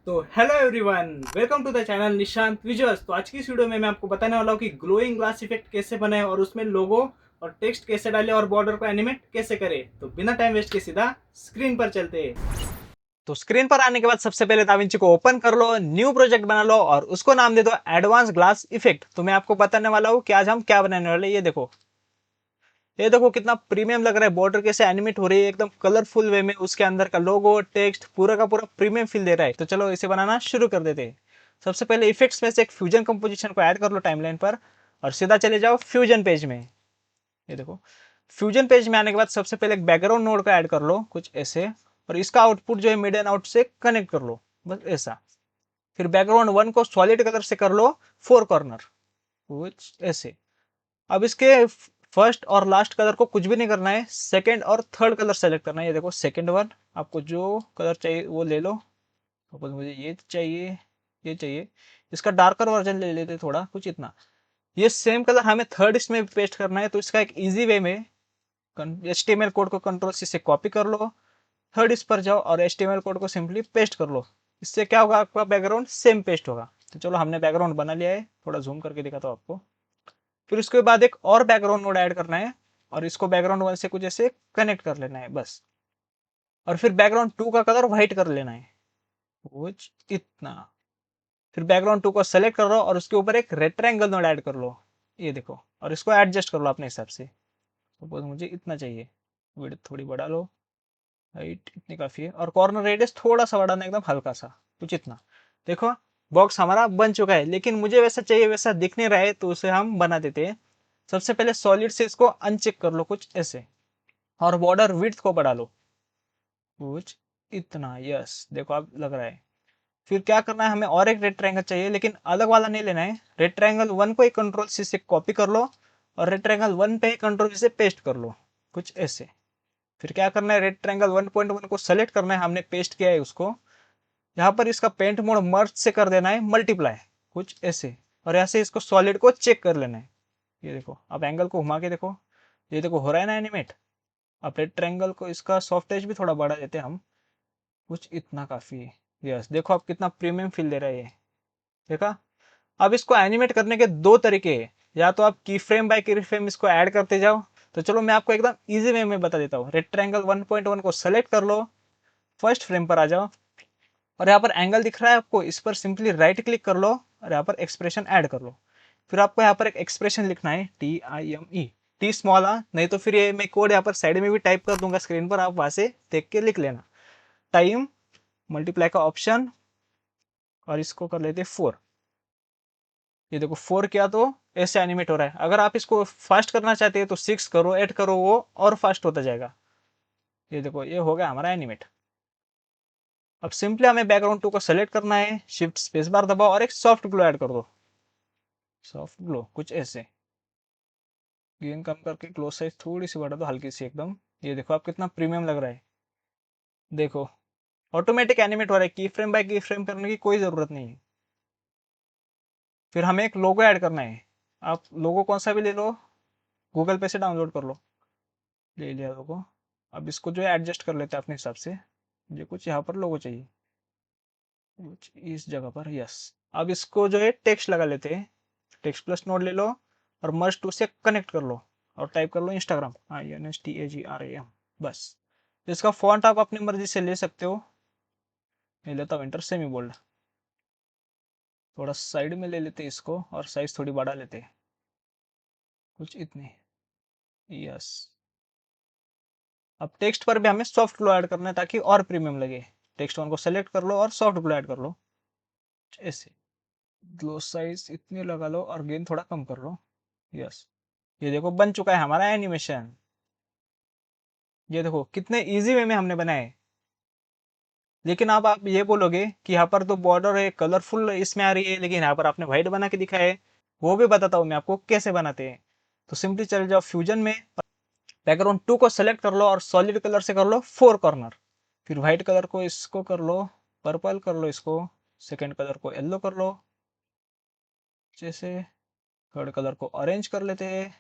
तो hello everyone, welcome to the channel Nishant Visuals. तो आज की इस वीडियो में मैं आपको बताने वाला हूँ कि ग्लोइंग ग्लास इफेक्ट कैसे बनाए और उसमें लोगो और टेक्स्ट कैसे डाले और बॉर्डर को एनिमेट कैसे करें। तो बिना टाइम वेस्ट के सीधा स्क्रीन पर चलते हैं। तो स्क्रीन पर आने के बाद सबसे पहले दाविंची को ओपन कर लो, न्यू प्रोजेक्ट बना लो और उसको नाम दे दो एडवांस ग्लास इफेक्ट। तो मैं आपको बताने वाला हूँ कि आज हम क्या बनाने वाले। ये देखो कितना प्रीमियम लग रहा है, बॉर्डर कैसे एनिमेट हो रही है एकदम कलरफुल वे में, उसके अंदर का लोगो टेक्स्ट पूरा का पूरा प्रीमियम फील दे रहा है। तो चलो इसे बनाना शुरू कर देते हैं। सबसे पहले इफेक्ट्स में से एक फ्यूजन कंपोजिशन को ऐड कर लो टाइमलाइन पर और सीधा चले जाओ फ्यूजन पेज में। ये देखो, फ्यूजन पेज में आने के बाद सबसे पहले एक बैकग्राउंड नोड को ऐड कर लो कुछ ऐसे, और इसका आउटपुट जो है मिड एंड आउट से कनेक्ट कर लो, बस ऐसा। फिर बैकग्राउंड वन को सॉलिड कलर से कर लो फोर कॉर्नर, कुछ ऐसे। अब इसके फर्स्ट और लास्ट कलर को कुछ भी नहीं करना है, सेकंड और थर्ड कलर सेलेक्ट करना है। ये देखो सेकंड वन, आपको जो कलर चाहिए वो ले लो। सपोज मुझे ये चाहिए, ये चाहिए। इसका डार्कर वर्जन ले लेते थोड़ा, कुछ इतना। ये सेम कलर हमें थर्ड इसमें पेस्ट करना है, तो इसका एक इजी वे में HTML कोड को कंट्रोल सी से कॉपी कर लो, थर्ड इस पर जाओ और HTML कोड को सिंपली पेस्ट कर लो। इससे क्या होगा, आपका बैकग्राउंड सेम पेस्ट होगा। तो चलो हमने बैकग्राउंड बना लिया है, थोड़ा जूम करके दिखाता हूँ आपको। फिर उसके बाद एक और बैकग्राउंड नोड ऐड करना है और इसको बैकग्राउंड वन से कुछ ऐसे कनेक्ट कर लेना है बस। और फिर बैकग्राउंड टू का कलर व्हाइट कर लेना है, कुछ इतना। फिर बैकग्राउंड टू को सेलेक्ट कर लो और उसके ऊपर एक रेक्टेंगल नोड ऐड कर लो। ये देखो, और इसको एडजस्ट कर लो अपने हिसाब से। सपोज मुझे इतना चाहिए, विड्थ थोड़ी बढ़ा लो, हाइट इतनी काफी है, और कॉर्नर रेडियस थोड़ा सा बढ़ाना, एकदम हल्का सा, कुछ इतना। देखो, बॉक्स हमारा बन चुका है, लेकिन मुझे वैसा चाहिए, वैसा दिख नहीं रहा है, तो उसे हम बना देते हैं। सबसे पहले सॉलिड से इसको अनचेक कर लो कुछ ऐसे, और बॉर्डर विड्थ को बढ़ा लो कुछ इतना। यस, देखो अब लग रहा है। फिर क्या करना है, हमें और एक रेड ट्रायंगल चाहिए, लेकिन अलग वाला नहीं लेना है। रेड ट्रायंगल वन को ही कंट्रोल सी से कॉपी कर लो और रेड ट्रायंगल वन पे ही कंट्रोल से पेस्ट कर लो, कुछ ऐसे। फिर क्या करना है, रेड ट्रायंगल 1.1 को सेलेक्ट करना है, हमने पेस्ट किया है उसको। यहाँ पर इसका पेंट मोड मर्ज से कर देना है मल्टीप्लाई, कुछ ऐसे। और ऐसे इसको सॉलिड को चेक कर लेना है। ये देखो, अब एंगल को घुमा के देखो, ये देखो हो रहा है ना एनिमेट। अब रेड ट्रायंगल को इसका सॉफ्ट एज भी थोड़ा बढ़ा देते हैं हम, कुछ इतना काफी है। यस, देखो अब कितना प्रीमियम फील दे रहा है ये, देखा। अब इसको एनिमेट करने के दो तरीके हैं, या तो आप की फ्रेम बाय की फ्रेम इसको ऐड करते जाओ। तो चलो मैं आपको एकदम इजी वे में बता देता हूँ। रेड ट्रायंगल 1.1 को सेलेक्ट कर लो, फर्स्ट फ्रेम पर आ जाओ, और यहाँ पर एंगल दिख रहा है आपको, इस पर सिंपली राइट क्लिक कर लो और यहाँ पर एक्सप्रेशन ऐड कर लो। फिर आपको यहाँ पर एक एक्सप्रेशन लिखना है, TIME, टी स्मॉल आ, नहीं तो फिर ये मैं कोड यहाँ पर साइड में भी टाइप कर दूंगा स्क्रीन पर, आप वहां से देख के लिख लेना। टाइम मल्टीप्लाई का ऑप्शन, और इसको कर लेते 4। ये देखो 4 किया तो ऐसे एनिमेट हो रहा है। अगर आप इसको फास्ट करना चाहते हैं तो 6 करो, 8 करो, वो और फास्ट होता जाएगा। ये देखो, ये हो गया हमारा एनिमेट। अब सिंपली हमें बैकग्राउंड टू को सेलेक्ट करना है, शिफ्ट स्पेस बार दबाओ और एक सॉफ्ट ग्लो ऐड कर दो, सॉफ्ट ग्लो कुछ ऐसे। गेन कम करके ग्लो साइज थोड़ी सी बढ़ा दो, हल्की सी एकदम। ये देखो आप कितना प्रीमियम लग रहा है, देखो ऑटोमेटिक एनिमेट हो रहा है, की फ्रेम बाय की फ्रेम करने की कोई जरूरत नहीं है। फिर हमें एक लोगो ऐड करना है, आप लोगो कौन सा भी ले लो, गूगल पे से डाउनलोड कर लो। ले लिया लोगो। अब इसको जो है एडजस्ट कर लेते हैं अपने हिसाब से। मुझे कुछ यहाँ पर लोगो चाहिए, कुछ इस जगह पर, यस। अब इसको जो है टेक्स्ट लगा लेते हैं, टेक्स्ट प्लस नोड ले लो और मर्ज टू से कनेक्ट कर लो और टाइप कर लो इंस्टाग्राम, INSTAGRAM, बस। इसका फॉन्ट आप अपनी मर्जी से ले सकते हो, मैं लेता हूँ इंटर सेमी बोल्ड। थोड़ा साइड में ले लेते इसको और साइज थोड़ी बढ़ा लेते, कुछ इतनी। यस, अब टेक्स्ट पर भी हमें सॉफ्ट ग्लो ऐड करना है ताकि और प्रीमियम लगे। टेक्स्ट वन को सेलेक्ट कर लो और सॉफ्ट ग्लो ऐड कर लो ऐसे। ग्लो साइज इतनी लगा लो और गेन थोड़ा कम कर लो। यस, ये देखो बन चुका है हमारा एनिमेशन। ये देखो कितने इजी वे में हमने बनाए। लेकिन अब आप ये बोलोगे कि यहाँ पर तो बॉर्डर है कलरफुल इसमें आ रही है, लेकिन यहाँ पर आपने व्हाइट बना के दिखा है। वो भी बताता हूँ मैं आपको कैसे बनाते हैं। तो सिंपली चले जाओ फ्यूजन में, बैकग्राउंड टू को सेलेक्ट कर लो और सॉलिड कलर से कर लो फोर कॉर्नर। फिर व्हाइट कलर को इसको कर लो पर्पल, कर लो इसको, सेकेंड कलर को येलो कर लो जैसे, थर्ड कलर को ऑरेंज कर लेते हैं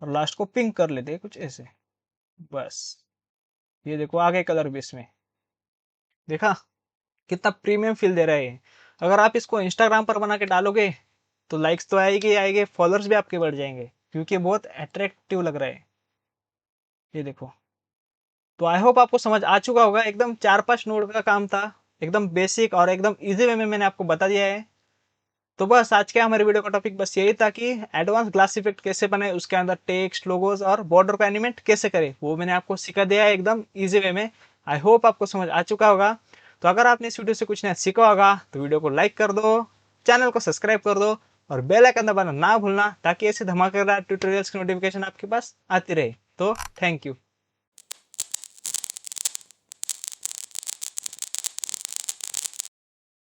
और लास्ट को पिंक कर लेते हैं कुछ ऐसे, बस। ये देखो आगे कलर भी इसमें, देखा। कितना प्रीमियम फील दे रहा है। अगर आप इसको इंस्टाग्राम पर बना के डालोगे तो लाइक्स तो आएगी ही आएगी, फॉलोअर्स भी आपके बढ़ जाएंगे क्योंकि बहुत अट्रैक्टिव लग रहा है। ये देखो। तो आई होप आपको समझ आ चुका होगा। एकदम 4-5 नोड का काम था, एकदम बेसिक और एकदम इजी वे में मैंने आपको बता दिया है। तो बस आज के हमारे वीडियो का टॉपिक बस यही था कि एडवांस ग्लास इफेक्ट कैसे बनाए, उसके अंदर टेक्स्ट, लोगोज और बॉर्डर को एनिमेट कैसे करें, वो मैंने आपको सिखा दिया है एकदम इजी वे में। आई होप आपको समझ आ चुका होगा। तो अगर आपने इस वीडियो से कुछ नया सीखा होगा तो वीडियो को लाइक कर दो, चैनल को सब्सक्राइब कर दो और बेल आइकन दबाना ना भूलना, ताकि ऐसे धमाकेदार ट्यूटोरियल्स की नोटिफिकेशन आपके पास आती रहे। तो थैंक यू।